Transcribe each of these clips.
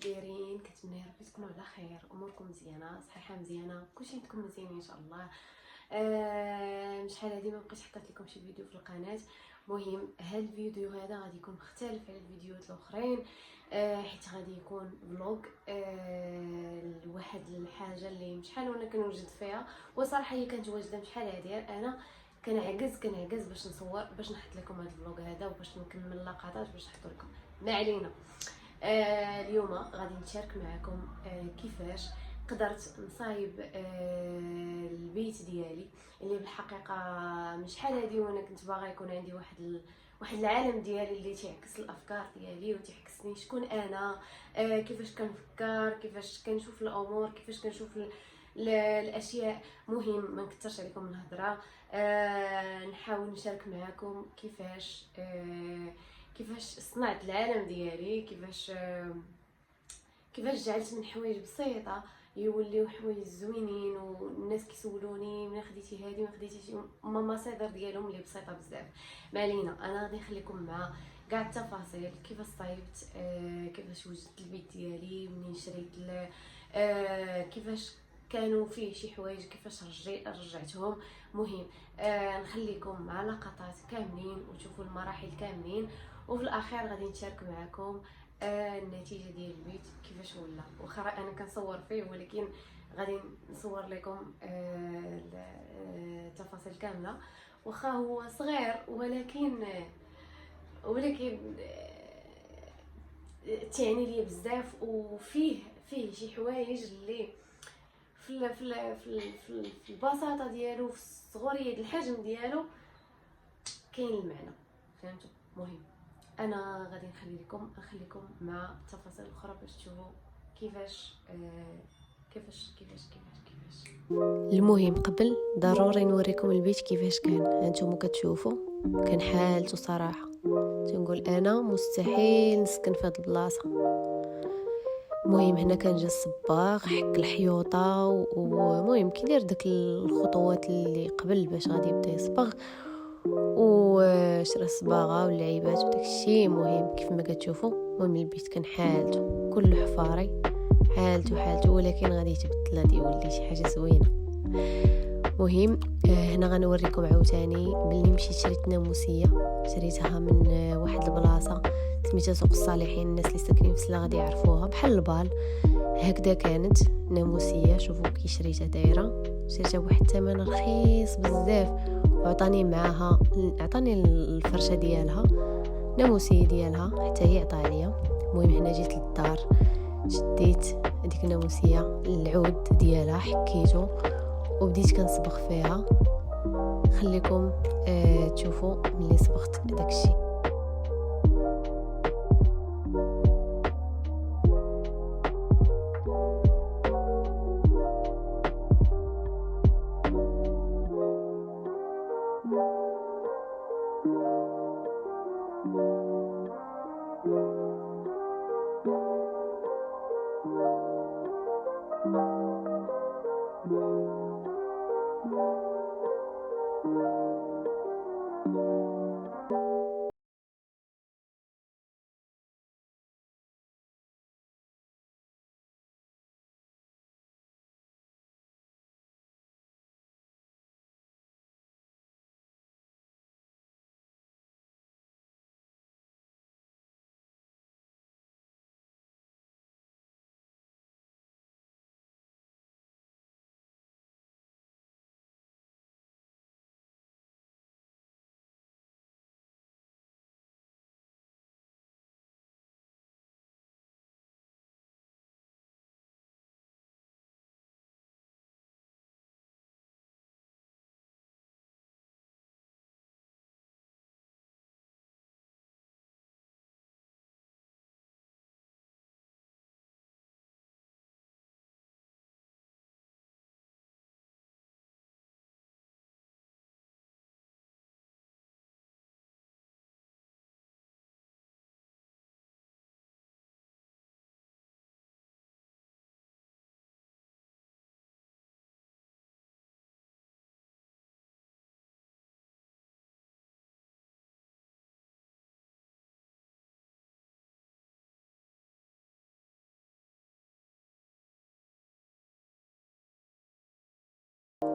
دايرين؟ كنتمنى يا ربي تكونوا على خير، اموركم مزيانه، صحيحه مزيانه، كلشي عندكم مزيان ان شاء الله. شحال هادي ما بقيتش حطيت لكم شي فيديو في القناه. مهم هاد الفيديو هذا غادي يكون مختلف على الفيديوهات الاخرين، حيت غادي يكون فلوغ لواحد الحاجه اللي شحال وانا كنوجد فيها، وصراحه هي كانت واجده شحال هادي انا كنعجز باش نصور، باش نحط لكم هذا الفلوغ هذا وباش نكمل لقطات باش نحط لكم. ما علينا. اليوم غادي نشارك معكم كيفاش قدرت نصايب البيت ديالي، اللي بالحقيقه من شحال هادي وانا كنت باغا يكون عندي واحد العالم ديالي اللي تيعكس الافكار ديالي وتيعكسني شكون انا، كيفاش كنفكر، كيفاش كنشوف الامور، كيفاش كنشوف الاشياء. مهم ما نكثرش عليكم الهضره، نحاول نشارك معكم كيفاش صنعت العالم ديالي، كيفاش جعلت من حوايج بسيطه يوليو حوايج زوينين، والناس كيسولوني من خديتي هادي ما خديتيش، مصادر ديالهم اللي بسيطه بزاف. ما علينا، انا غادي نخليكم مع كاع التفاصيل، كيفاش صايبت، كيفاش وجدت البيت ديالي، منين شريت كيفاش كانوا فيه شي حوايج، كيفاش رجعتهم. مهم نخليكم مع لقطات كاملين وتشوفوا المراحل كاملين، وفي الاخير غادي نشارك معكم النتيجه ديال البيت كيفاش ولا. واخا انا كنصور فيه ولكن غادي نصور لكم التفاصيل كامله. واخا هو صغير ولكن تعني لي بزاف، وفيه شي حوايج اللي في البساطه ديالو، في الصغوريه ديال الحجم ديالو كاين المعنى. فهمتوا؟ مهم انا غادي نخليكم مع التفاصيل الاخرى باش تشوفوا كيفاش كيفاش. المهم قبل ضروري نوريكم البيت كيفاش كان. هانتوما كتشوفوا كان حالته صراحه تنقول انا مستحيل نسكن في هاد البلاصه. المهم هنا كان جا الصباغ، حك الحيوطه، ومهم كيدير داك الخطوات اللي قبل باش غادي يبدا يصبغ، وشرا الصباغه واللعيبات وداك الشيء. مهم كيف ما كتشوفوا، المهم البيت كان حالته كله حفاري، حالته ولكن غادي يتبدل، غادي يولي شي حاجه زوينه. مهم هنا غنوريكم عاوتاني بلي مشيت شريت ناموسيه، شريتها من واحد البلاصه سميتها سوق الصالحين. الناس اللي ساكنين في سلا غادي يعرفوها، بحال البال هكذا كانت ناموسيه. شوفوا كي شريتها دايره، شريتها بواحد الثمن رخيص بزاف، وعطاني معاها، عطاني الفرشه ديالها، ناموسيه ديالها حتى هي عطاها ليا. المهم هنا جيت للدار، شديت هذيك الناموسيه العود ديالها، حكيته وبديت كنصبغ فيها. خليكم تشوفوا ملي صبغت داكشي.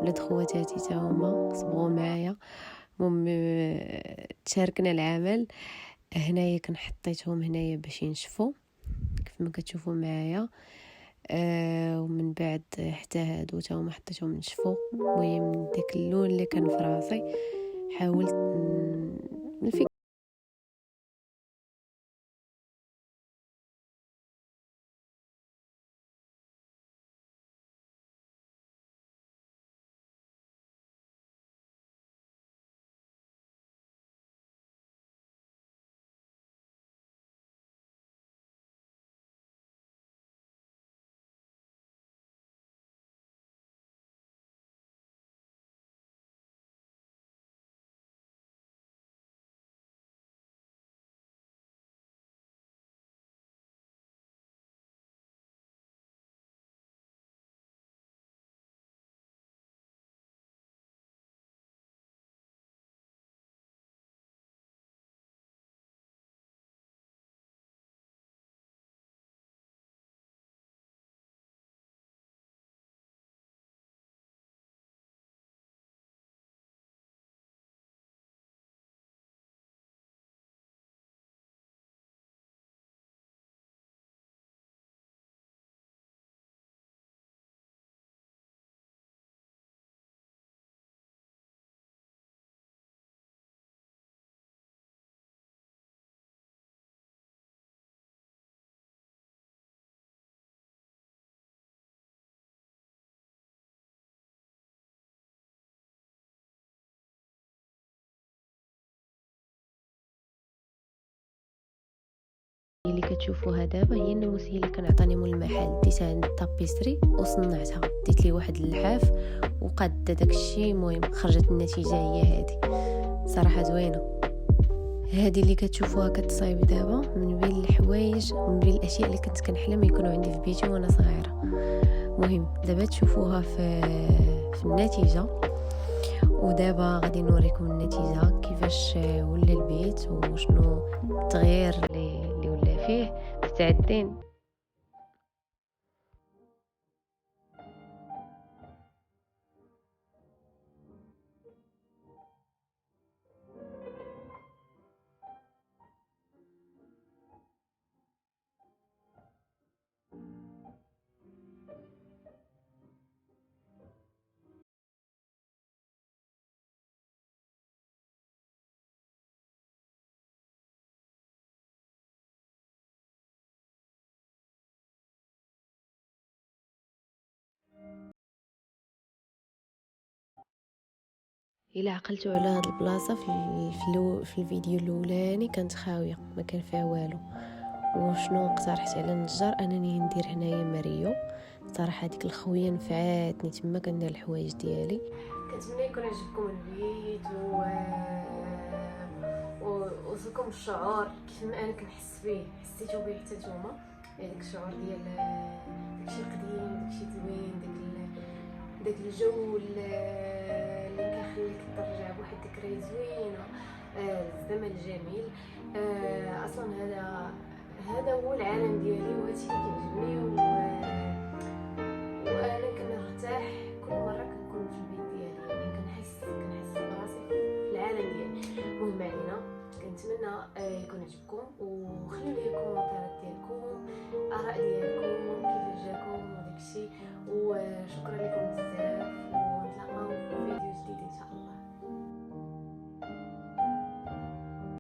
ولاد خواتاتي تا هما صبغوا معايا. المهم تشاركنا العمل. هنايا كنحطيتهم هنايا باش ينشفوا كيف ما كتشوفوا معايا. ومن بعد حتى هادو تا هما حطيتهم نشفوا. المهم داك اللون اللي كان في راسي حاولت الفكرة اللي كتشوفوها دابا هي الناموسيه اللي كان عطاني مول المحل. ديتها عند الطابيسري وصنعتها، ديت لي واحد اللحاف وقاد داكشي. المهم خرجت النتيجه هي هذه، صراحه زوينه. هذه اللي كتشوفوها كتصايب دابا من بين الحوايج ومن بين الاشياء اللي كنت كنحلم يكونوا عندي في بيتي وانا صغيره. مهم دابا تشوفوها في النتيجه. ودابا غادي نوريكم النتيجه كيفاش ولا البيت وشنو التغيير اللي ولا فيه. مستعدين؟ الا عقلتوا على هاد البلاصه في الفيديو الاولاني كانت خاويه ما كان فيها والو. وشنو اقترحت على النجار انني ندير هنايا ماريو. صراحه هذيك الخويه نفعاتني تما كندير الحوايج ديالي. كنتمنى يكون عجبكم البيت وصلكم الشعور كيف ما انا كنحس به، حسيتوا به حتى نتوما. هذاك الشعور ديال داكشي قديم، داكشي زوين، داك الجو اللي كيخليك ترجع بواحد الذكريات زوينه. الزمن الجميل. اصلا هذا هو العالم ديالي وهادشي اللي كيعجبني.